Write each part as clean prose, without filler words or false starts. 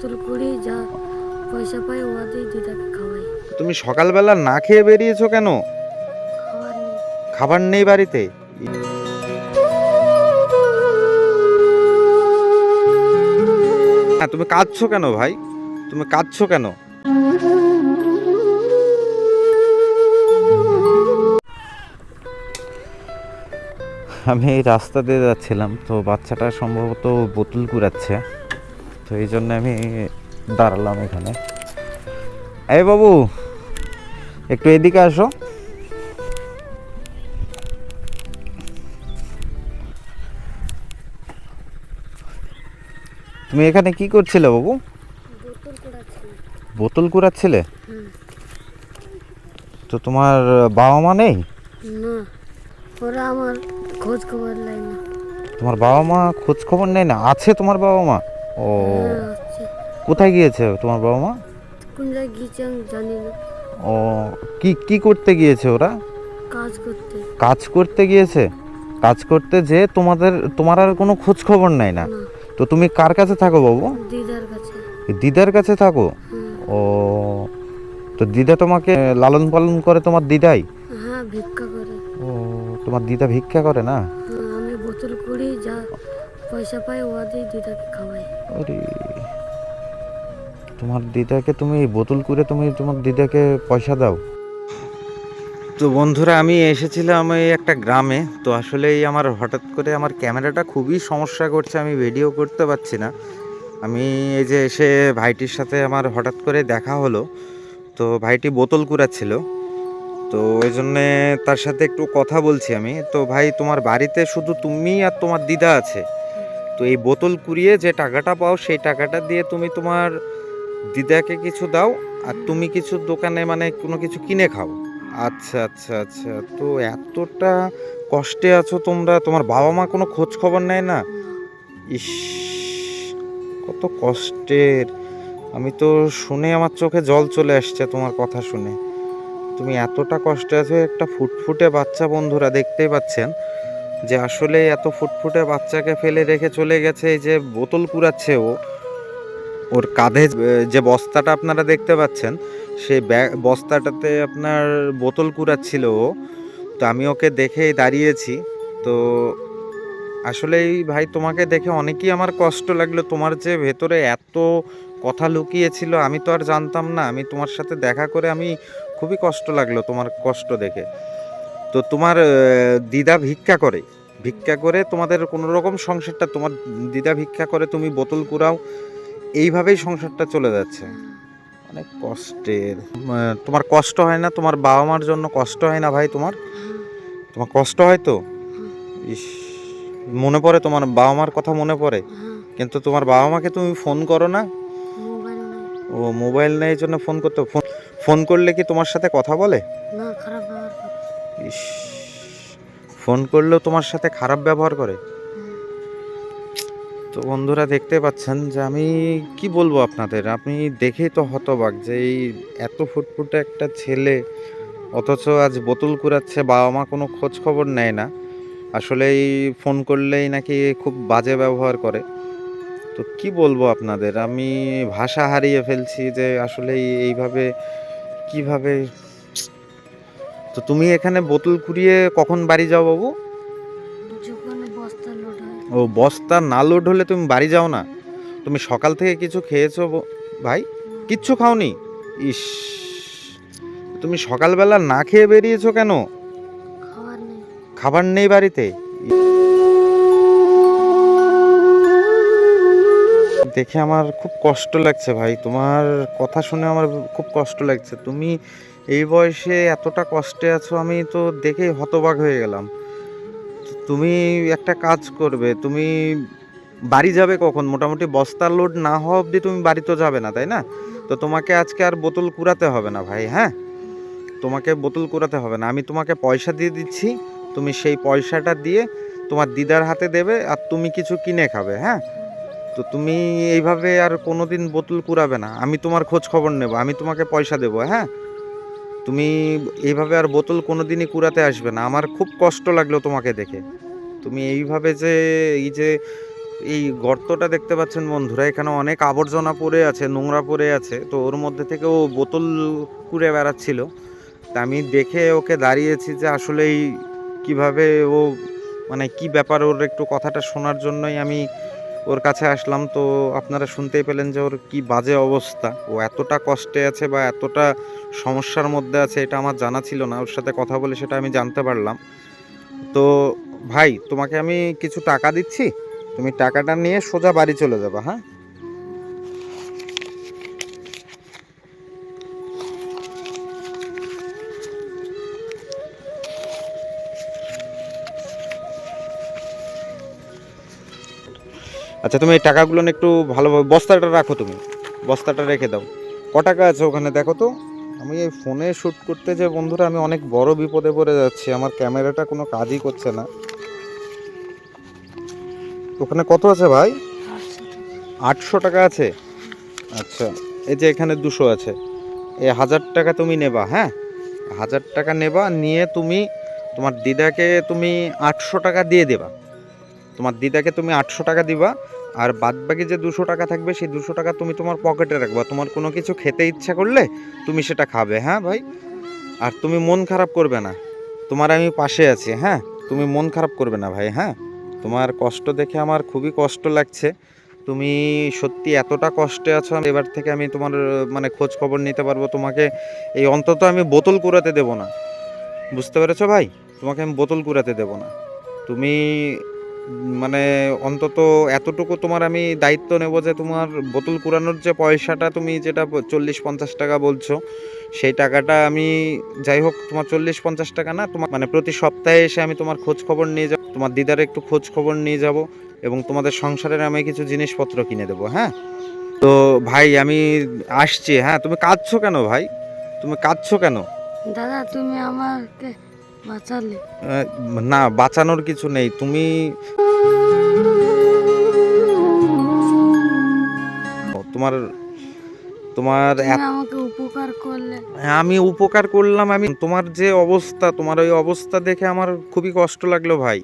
বোতল করি যা পয়সা পাই ওয়াতেই দিদাকে খাওয়াই। তুমি সকালবেলা না খেয়ে বেরিয়েছো কেন? খাওয়ার নেই। খাবার নেই বাড়িতে? হ্যাঁ, তুমি কাঁদছো কেন ভাই? তুমি কাঁদছো কেন? আমি এই রাস্তা দিয়ে যাচ্ছিলাম, তো বাচ্চাটা সম্ভবত বোতল কুড়াচ্ছে, তো এই জন্য আমি দাঁড়ালাম এখানে। এই বাবু, একটু এদিকে আসো। তুমি এখানে কি করছিলে বাবু? বোতল করাচ্ছি। বোতল কুড়াচ্ছিলে? হুম। তো তোমার বাবা মা নেই? না, ওরা আমার খোঁজ খবর নেয় না। তোমার বাবা মা খোঁজ খবর নেই না? আছে তোমার বাবা মা? ও, হ্যাঁ আছে। কোথায় গিয়েছে তোমার বাবা মা? কোন জায়গায় গিয়েছে আমি জানি না। ও, কি কি করতে গিয়েছে ওরা? কাজ করতে। কাজ করতে গিয়েছে? কাজ করতে যে তোমার আর কোনো খোঁজ খবর নেই না? না, তো তুমি কার কাছে থাকো বাবু? দিদার কাছে। দিদার কাছে থাকো? হ্যাঁ। ও, তো দিদা তোমাকে লালন পালন করে তোমার দিদাই? হ্যাঁ, ভিক্ষা করে। ও, তোমার দিদা ভিক্ষা করে না? হ্যাঁ, আমি বোতল করি যা পয়সা পাই ওয়াতেই দিদাকে খাওয়াই। আরে, তোমার দিদাকে তুমি বোতল করে তুমি তোমার দিদাকে পয়সা দাও? তো বন্ধুরা, আমি এসেছিলাম এই একটা গ্রামে। তো আসলেই আমার হঠাৎ করে আমার ক্যামেরাটা খুবই সমস্যা করছে, আমি ভিডিও করতে পারছি না। আমি এই যে এসে ভাইটির সাথে আমার হঠাৎ করে দেখা হলো, তো ভাইটি বোতল কুড়াচ্ছিল, তো ওই জন্যে তার সাথে একটু কথা বলছি আমি। তো ভাই, তোমার বাড়িতে শুধু তুমি আর তোমার দিদা আছে? তো এই বোতল কুড়িয়ে যে টাকাটা পাও সেই টাকাটা দিয়ে তুমি তোমার দিদাকে কিছু দাও, আর তুমি কিছু দোকানে মানে কোনো কিছু কিনে খাও? আচ্ছা আচ্ছা আচ্ছা, তো এতটা কষ্টে আছো তোমরা, তোমার বাবা মা কোনো খোঁজ খবর নেয় না? ইস, কত কষ্টের! আমি তো শুনে আমার চোখে জল চলে আসছে তোমার কথা শুনে। তুমি এতটা কষ্টে আছো, একটা ফুটফুটে বাচ্চা, বন্ধুরা দেখতেই পাচ্ছেন যে আসলে এত ফুটফুটে বাচ্চাকে ফেলে রেখে চলে গেছে। এই যে বোতল কুড়াচ্ছে ও, ওর কাঁধে যে বস্তাটা আপনারা দেখতে পাচ্ছেন, সেই বস্তাটাতে আপনার বোতল কুড়াচ্ছিল ও। তো আমি ওকে দেখেই দাঁড়িয়েছি। তো আসলেই ভাই, তোমাকে দেখে অনেকই আমার কষ্ট লাগলো। তোমার যে ভেতরে এত কথা লুকিয়েছিল আমি তো আর জানতাম না। আমি তোমার সাথে দেখা করে আমি খুবই কষ্ট লাগলো তোমার কষ্ট দেখে। তো তোমার দিদা ভিক্ষা করে, ভিক্ষা করে তোমাদের কোনো রকম সংসারটা, তোমার দিদা ভিক্ষা করে, তুমি বোতল কুড়াও, এইভাবেই সংসারটা চলে যাচ্ছে। অনেক কষ্টের। তোমার কষ্ট হয় না? তোমার বাবা মার জন্য কষ্ট হয় না ভাই তোমার? তোমার কষ্ট হয় তো? ইস, মনে পড়ে তোমার বাবা মার কথা? মনে পড়ে? হ্যাঁ। কিন্তু তোমার বাবা মাকে তুমি ফোন করো না? মোবাইল নেই। ও, মোবাইল নেই, এই জন্য ফোন করতে। ফোন করলে কি তোমার সাথে কথা বলে? না, খারাপ ব্যবহার করে। ইস, ফোন করলেও তোমার সাথে খারাপ ব্যবহার করে? তো বন্ধুরা, দেখতে পাচ্ছেন যে আমি কি বলবো আপনাদের, আপনি দেখেই তো হতবাক যে এই এত ফুটফুটে একটা ছেলে, অথচ আজ বোতল কুড়াচ্ছে, বাবা মা কোনো খোঁজ খবর নেয় না। আসলেই ফোন করলেই নাকি খুব বাজে ব্যবহার করে। তো কি বলবো আপনাদের, আমি ভাষা হারিয়ে ফেলছি যে আসলে এইভাবে কিভাবে। তো তুমি এখানে বোতল কুড়িয়ে কখন বাড়ি যাও বাবু? যখন বস্তা লোড হয়। ও, বস্তা না লোড হলে তুমি বাড়ি যাও না? তুমি সকাল থেকে কিছু খেয়েছো ভাই? কিচ্ছু খাওনি? ইস, তুমি সকালবেলা না খেয়ে বেরিয়েছো কেন? খাওয়ার নেই। খাবার নেই বাড়িতে? দেখে আমার খুব কষ্ট লাগছে ভাই, তোমার কথা শুনে আমার খুব কষ্ট লাগছে। তুমি এই বয়সে এতটা কষ্টে আছো, আমি তো দেখেই হতবাক হয়ে গেলাম। তুমি একটা কাজ করবে, তুমি বাড়ি যাবে কখন? মোটামুটি বস্তা লোড না হওয়া অবধি তুমি বাড়ি তো যাবে না, তাই না? তো তোমাকে আজকে আর বোতল কুড়াতে হবে না ভাই, হ্যাঁ? তোমাকে বোতল কুড়াতে হবে না, আমি তোমাকে পয়সা দিয়ে দিচ্ছি। তুমি সেই পয়সাটা দিয়ে তোমার দিদার হাতে দেবে, আর তুমি কিছু কিনে খাবে, হ্যাঁ? তো তুমি এইভাবে আর কোনোদিন বোতল কুড়াবে না, আমি তোমার খোঁজ খবর নেব, আমি তোমাকে পয়সা দেবো, হ্যাঁ? তুমি এইভাবে আর বোতল কোনোদিনই কুড়াতে আসবে না। আমার খুব কষ্ট লাগলো তোমাকে দেখে। তুমি এইভাবে যে এই যে এই গর্তটা দেখতে পাচ্ছেন বন্ধুরা, এখানে অনেক আবর্জনা পড়ে আছে, নোংরা পড়ে আছে, তো ওর মধ্যে থেকে ও বোতল কুড়ে বেড়াচ্ছিল। তা আমি দেখে ওকে দাঁড়িয়েছি যে আসলেই কিভাবে ও মানে কি ব্যাপার, ওর একটু কথাটা শোনার জন্যই আমি ওর কাছে আসলাম। তো আপনারা শুনতেই পেলেন যে ওর কি বাজে অবস্থা, ও এতটা কষ্টে আছে বা এতটা সমস্যার মধ্যে আছে এটা আমার জানা ছিল না, ওর সাথে কথা বলে সেটা আমি জানতে পারলাম। তো ভাই তোমাকে আমি কিছু টাকা দিচ্ছি, তুমি টাকাটা নিয়ে সোজা বাড়ি চলে যাবে, হ্যাঁ? আচ্ছা তুমি এই টাকাগুলো নিয়ে একটু ভালোভাবে বস্তাটা রাখো, তুমি বস্তাটা রেখে দাও। ক টাকা আছে ওখানে দেখো তো। আমি এই ফোনে শ্যুট করতে যে বন্ধুরা আমি অনেক বড় বিপদে পড়ে যাচ্ছি, আমার ক্যামেরাটা কোনো কাজই করছে না। ওখানে কত আছে ভাই? 800 টাকা আছে। আচ্ছা, এই যে এখানে 200 আছে, এই 1000 টাকা তুমি নেবা, হ্যাঁ? 1000 টাকা নেবা, নিয়ে তুমি তোমার দিদাকে তুমি 800 টাকা দিয়ে দেবা। তোমার দিদাকে তুমি 800 টাকা দিবা, আর বাদ বাকি যে 200 টাকা থাকবে সেই 200 টাকা তুমি তোমার পকেটে রাখবা। তোমার কোনো কিছু খেতে ইচ্ছা করলে তুমি সেটা খাবে, হ্যাঁ ভাই? আর তুমি মন খারাপ করবে না, তোমার আমি পাশে আছি, হ্যাঁ? তুমি মন খারাপ করবে না ভাই, হ্যাঁ? তোমার কষ্ট দেখে আমার খুবই কষ্ট লাগছে। তুমি সত্যি এতটা কষ্টে আছো, এবার থেকে আমি তোমার মানে খোঁজ খবর নিতে পারবো তোমাকে। এই অন্তত আমি বোতল কুড়াতে দেবো না, বুঝতে পেরেছো ভাই? তোমাকে আমি বোতল কুড়াতে দেবো না। তুমি মানে অন্তত এতটুকু তোমার আমি দায়িত্ব নেব যে তোমার বোতল কুড়ানোর যে পয়সাটা তুমি যেটা 40-50 টাকা বলছো, সেই টাকাটা আমি যাই হোক তোমার 40-50 টাকা না, তোমার মানে প্রতি সপ্তাহে এসে আমি তোমার খোঁজ খবর নিয়ে যাব, তোমার দিদার একটু খোঁজ খবর নিয়ে যাব, এবং তোমাদের সংসারের আমি কিছু জিনিসপত্র কিনে দেবো, হ্যাঁ? তো ভাই আমি আসছি, হ্যাঁ? তুমি কাঁদছো কেন ভাই? তুমি কাঁদছো কেন? দাদা তুমি আমাকে বাঁচালে। আহ, না, বাঁচানোর কিছু নেই। তুমি তোমার তোমার তুমি আমাকে উপকার করলে। আমি উপকার করলাম, আমি তোমার যে অবস্থা, তোমার ওই অবস্থা দেখে আমার খুবই কষ্ট লাগলো ভাই।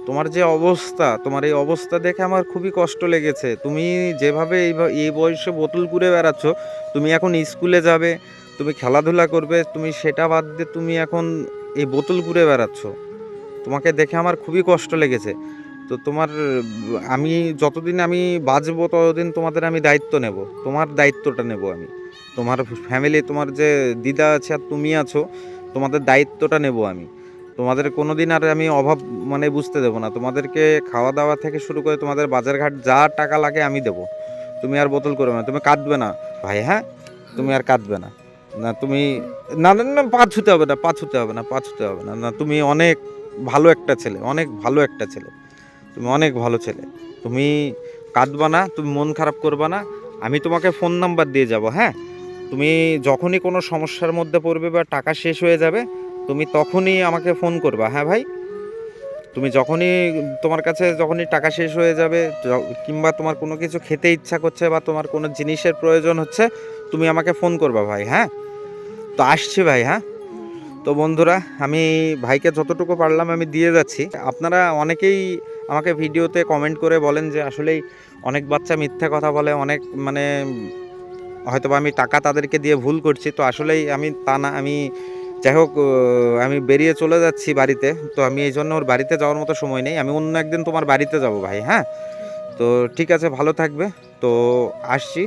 তোমার যে অবস্থা, তোমার এই অবস্থা দেখে আমার খুবই কষ্ট লেগেছে। তুমি যেভাবে এই বয়সে বোতল কুড়ে বেড়াচ্ছ, তুমি এখন স্কুলে যাবে, তুমি খেলাধুলা করবে, তুমি সেটা বাদ দিয়ে তুমি এখন এই বোতল কুড়ে বেড়াচ্ছ। তোমাকে দেখে আমার খুবই কষ্ট লেগেছে। তো তোমার আমি যতদিন আমি বাঁচবো ততদিন তোমাদের আমি দায়িত্ব নেব, তোমার দায়িত্বটা নেব আমি। তোমার ফ্যামিলি, তোমার যে দিদা আছে আর তুমি আছো, তোমাদের দায়িত্বটা নেব আমি। তোমাদের কোনো দিন আর আমি অভাব মানে বুঝতে দেবো না। তোমাদেরকে খাওয়া দাওয়া থেকে শুরু করে তোমাদের বাজারঘাট যা টাকা লাগে আমি দেবো। তুমি আর বোতল করবে না, তুমি কাঁদবে না ভাই, হ্যাঁ? তুমি আর কাঁদবে না। না তুমি, না না না, পা ছুতে হবে না, পা ছুতে হবে না, পা ছুতে হবে না। না তুমি অনেক ভালো একটা ছেলে, অনেক ভালো একটা ছেলে, তুমি অনেক ভালো ছেলে। তুমি কাঁদবা না, তুমি মন খারাপ করবা না। আমি তোমাকে ফোন নাম্বার দিয়ে যাব, হ্যাঁ? তুমি যখনই কোনো সমস্যার মধ্যে পড়বে বা টাকা শেষ হয়ে যাবে, তুমি তখনই আমাকে ফোন করবা, হ্যাঁ ভাই? তুমি যখনই তোমার কাছে যখনই টাকা শেষ হয়ে যাবে, কিংবা তোমার কোনো কিছু খেতে ইচ্ছা করছে বা তোমার কোনো জিনিসের প্রয়োজন হচ্ছে, তুমি আমাকে ফোন করবা ভাই, হ্যাঁ? তো আসছি ভাই, হ্যাঁ? তো বন্ধুরা, আমি ভাইকে যতটুকু পারলাম আমি দিয়ে যাচ্ছি। আপনারা অনেকেই আমাকে ভিডিওতে কমেন্ট করে বলেন যে আসলেই অনেক বাচ্চা মিথ্যা কথা বলে, অনেক মানে হয়তোবা আমি টাকা তাদেরকে দিয়ে ভুল করছি। তো আসলেই আমি তা না, আমি যাই হোক আমি বেরিয়ে চলে যাচ্ছি বাড়িতে। তো আমি এই জন্য ওর বাড়িতে যাওয়ার মতো সময় নেই, আমি অন্য একদিন তোমার বাড়িতে যাব ভাই, হ্যাঁ? তো ঠিক আছে, ভালো থাকবে। তো আসছি।